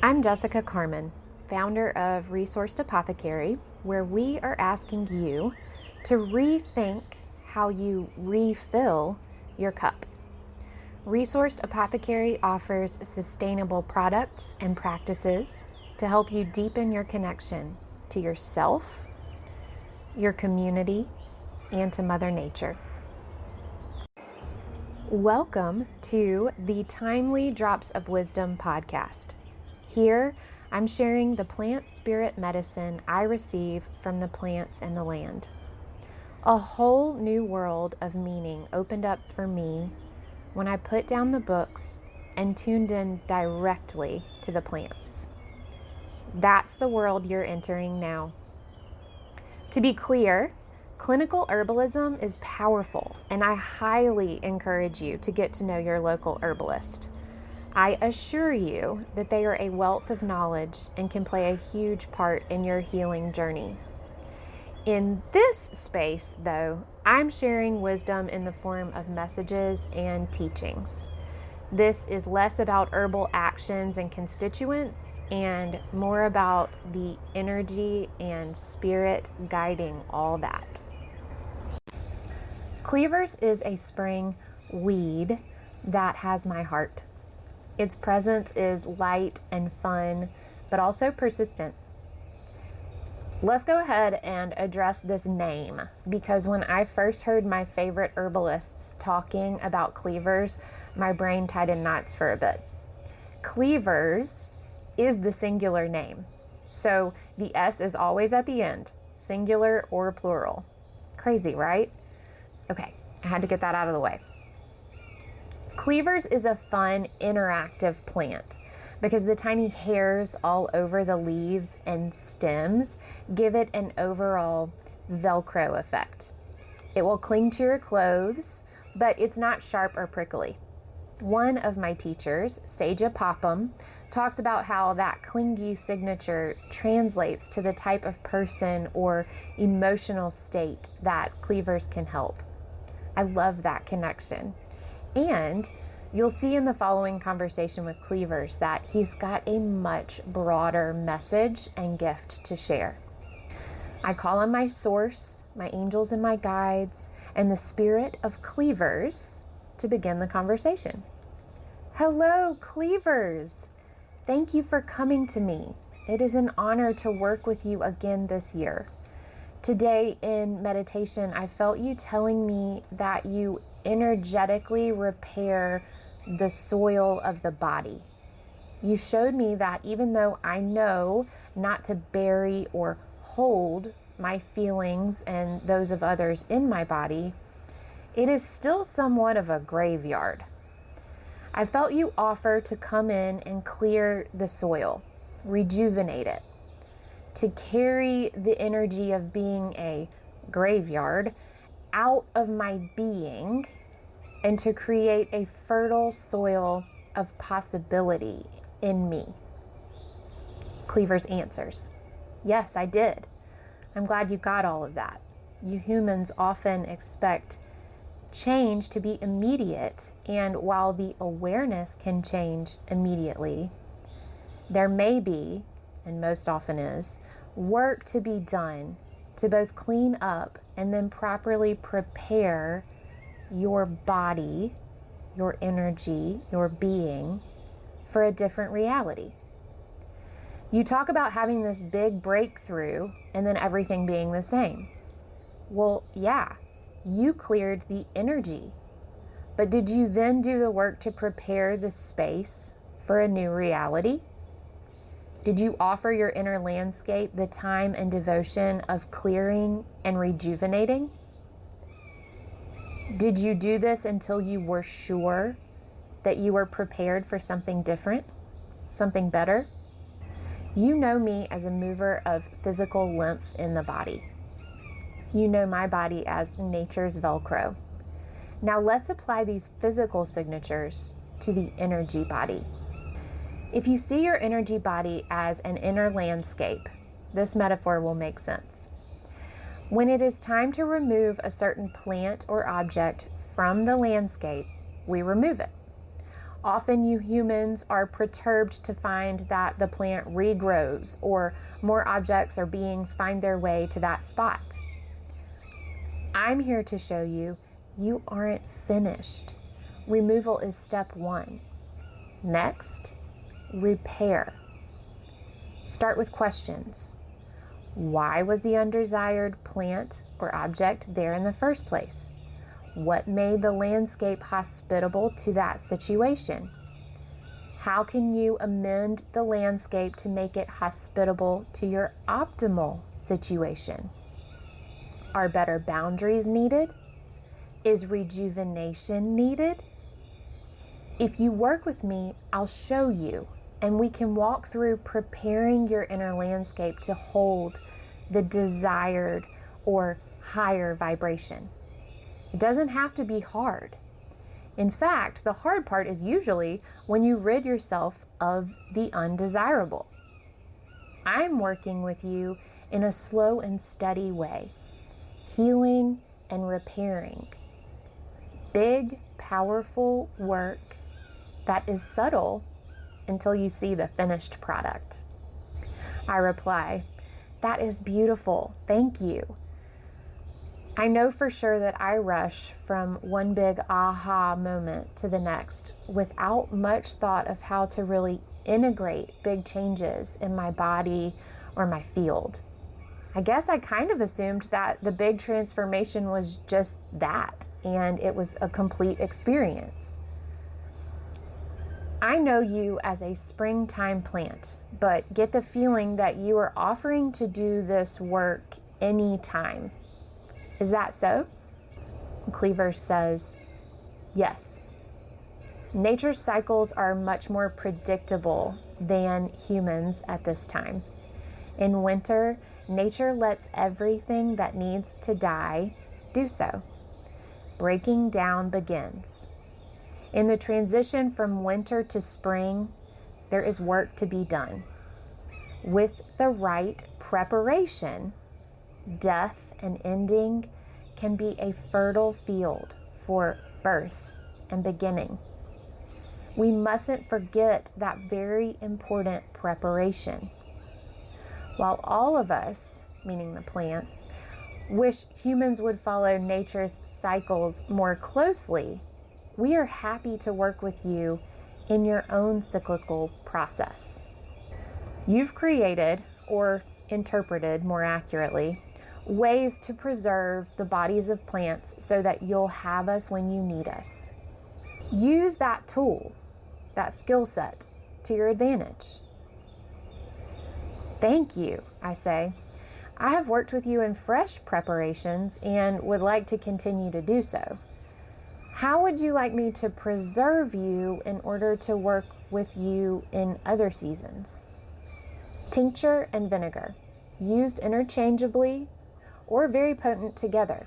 I'm Jessica Carmon, founder of Resourced Apothecary, where we are asking you to rethink how you refill your cup. Resourced Apothecary offers sustainable products and practices to help you deepen your connection to yourself, your community, and to Mother Nature. Welcome to the Timely Drops of Wisdom podcast. Here, I'm sharing the plant spirit medicine I receive from the plants and the land. A whole new world of meaning opened up for me when I put down the books and tuned in directly to the plants. That's the world you're entering now. To be clear, clinical herbalism is powerful, and I highly encourage you to get to know your local herbalist. I assure you that they are a wealth of knowledge and can play a huge part in your healing journey. In this space, though, I'm sharing wisdom in the form of messages and teachings. This is less about herbal actions and constituents and more about the energy and spirit guiding all that. Cleavers is a spring weed that has my heart. Its presence is light and fun, but also persistent. Let's go ahead and address this name, because when I first heard my favorite herbalists talking about cleavers, my brain tied in knots for a bit. Cleavers is the singular name, so the S is always at the end, singular or plural. Crazy, right? Okay, I had to get that out of the way. Cleavers is a fun, interactive plant because the tiny hairs all over the leaves and stems give it an overall Velcro effect. It will cling to your clothes, but it's not sharp or prickly. One of my teachers, Saja Popham, talks about how that clingy signature translates to the type of person or emotional state that cleavers can help. I love that connection. And you'll see in the following conversation with Cleavers that he's got a much broader message and gift to share. I call on my source, my angels and my guides, and the spirit of Cleavers to begin the conversation. Hello, Cleavers. Thank you for coming to me. It is an honor to work with you again this year. Today in meditation, I felt you telling me that you energetically repair the soil of the body. You showed me that even though I know not to bury or hold my feelings and those of others in my body, it is still somewhat of a graveyard. I felt you offer to come in and clear the soil, rejuvenate it, to carry the energy of being a graveyard out of my being and to create a fertile soil of possibility in me. Cleavers answers, yes, I did. I'm glad you got all of that. You humans often expect change to be immediate, and while the awareness can change immediately, there may be, and most often is, work to be done to both clean up and then properly prepare your body, your energy, your being for a different reality. You talk about having this big breakthrough and then everything being the same. Well, yeah, you cleared the energy, but did you then do the work to prepare the space for a new reality? Did you offer your inner landscape the time and devotion of clearing and rejuvenating? Did you do this until you were sure that you were prepared for something different, something better? You know me as a mover of physical lymph in the body. You know my body as nature's Velcro. Now let's apply these physical signatures to the energy body. If you see your energy body as an inner landscape, this metaphor will make sense. When it is time to remove a certain plant or object from the landscape, we remove it. Often you humans are perturbed to find that the plant regrows or more objects or beings find their way to that spot. I'm here to show you, you aren't finished. Removal is step one. Next, repair. Start with questions. Why was the undesired plant or object there in the first place? What made the landscape hospitable to that situation? How can you amend the landscape to make it hospitable to your optimal situation? Are better boundaries needed? Is rejuvenation needed? If you work with me, I'll show you, and we can walk through preparing your inner landscape to hold the desired or higher vibration. It doesn't have to be hard. In fact, the hard part is usually when you rid yourself of the undesirable. I'm working with you in a slow and steady way, healing and repairing. Big, powerful work that is subtle until you see the finished product. I reply, that is beautiful, thank you. I know for sure that I rush from one big aha moment to the next without much thought of how to really integrate big changes in my body or my field. I guess I kind of assumed that the big transformation was just that, and it was a complete experience. I know you as a springtime plant, but get the feeling that you are offering to do this work anytime. Is that so? Cleavers says, yes. Nature's cycles are much more predictable than humans at this time. In winter, nature lets everything that needs to die do so. Breaking down begins. In the transition from winter to spring, there is work to be done. With the right preparation, death and ending can be a fertile field for birth and beginning. We mustn't forget that very important preparation. While all of us, meaning the plants, wish humans would follow nature's cycles more closely, we are happy to work with you in your own cyclical process. You've created, or interpreted more accurately, ways to preserve the bodies of plants so that you'll have us when you need us. Use that tool, that skill set, to your advantage. Thank you, I say. I have worked with you in fresh preparations and would like to continue to do so. How would you like me to preserve you in order to work with you in other seasons? Tincture and vinegar, used interchangeably or very potent together.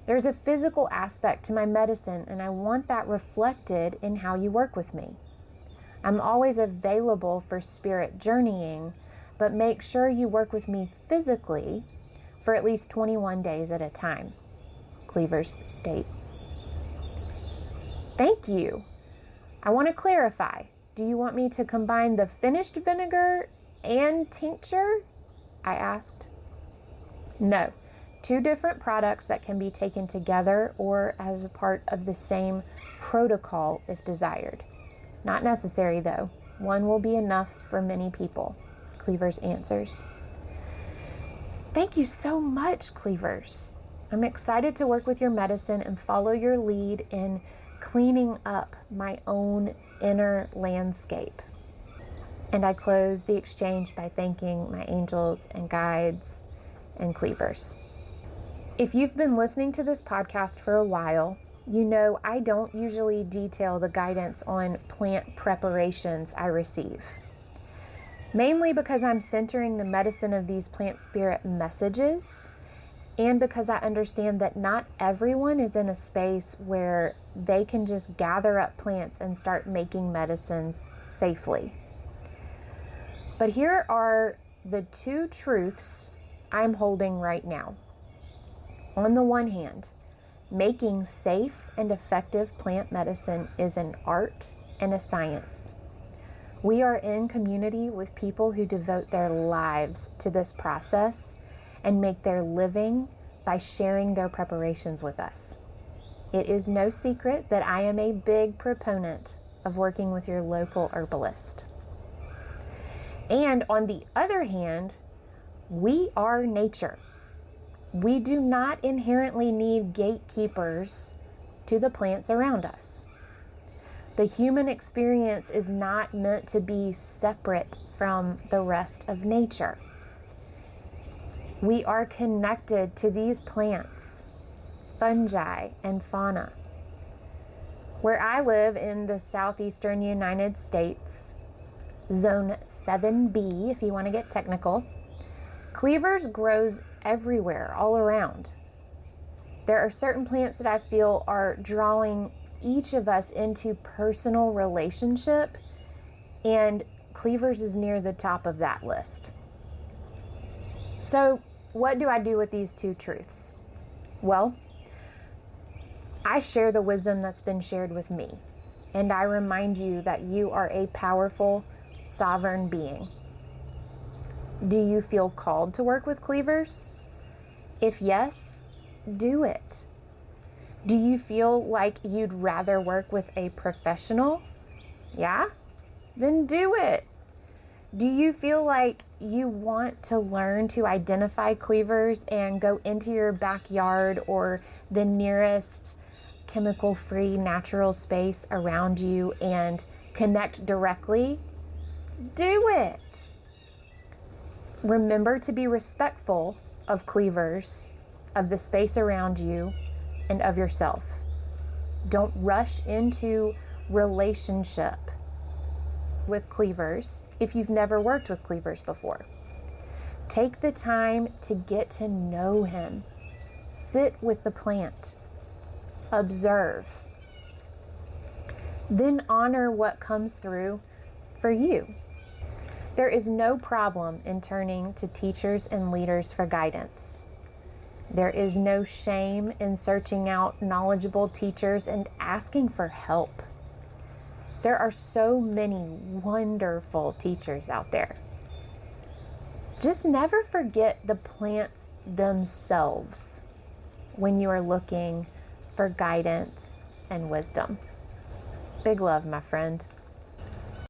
There's a physical aspect to my medicine, and I want that reflected in how you work with me. I'm always available for spirit journeying, but make sure you work with me physically for at least 21 days at a time, Cleavers states. Thank you. I want to clarify. Do you want me to combine the finished vinegar and tincture? I asked. No, 2 different products that can be taken together or as a part of the same protocol if desired. Not necessary though. One will be enough for many people, Cleavers answers. Thank you so much, Cleavers. I'm excited to work with your medicine and follow your lead in cleaning up my own inner landscape. And I close the exchange by thanking my angels and guides and Cleavers. If you've been listening to this podcast for a while, you know I don't usually detail the guidance on plant preparations I receive. Mainly because I'm centering the medicine of these plant spirit messages, and because I understand that not everyone is in a space where they can just gather up plants and start making medicines safely. But here are the 2 truths I'm holding right now. On the one hand, making safe and effective plant medicine is an art and a science. We are in community with people who devote their lives to this process and make their living by sharing their preparations with us. It is no secret that I am a big proponent of working with your local herbalist. And on the other hand, we are nature. We do not inherently need gatekeepers to the plants around us. The human experience is not meant to be separate from the rest of nature. We are connected to these plants, fungi, and fauna. Where I live in the southeastern United States, Zone 7B, if you want to get technical, Cleavers grows everywhere, all around. There are certain plants that I feel are drawing each of us into personal relationship, and Cleavers is near the top of that list. So, what do I do with these two truths? Well, I share the wisdom that's been shared with me, and I remind you that you are a powerful, sovereign being. Do you feel called to work with Cleavers? If yes, do it. Do you feel like you'd rather work with a professional? Yeah? Then do it. Do you feel like you want to learn to identify Cleavers and go into your backyard or the nearest chemical-free natural space around you and connect directly? Do it. Remember to be respectful of Cleavers, of the space around you, and of yourself. Don't rush into relationship with Cleavers if you've never worked with Cleavers before. Take the time to get to know him. Sit with the plant. Observe. Then honor what comes through for you. There is no problem in turning to teachers and leaders for guidance. There is no shame in searching out knowledgeable teachers and asking for help. There are so many wonderful teachers out there. Just never forget the plants themselves when you are looking for guidance and wisdom. Big love, my friend.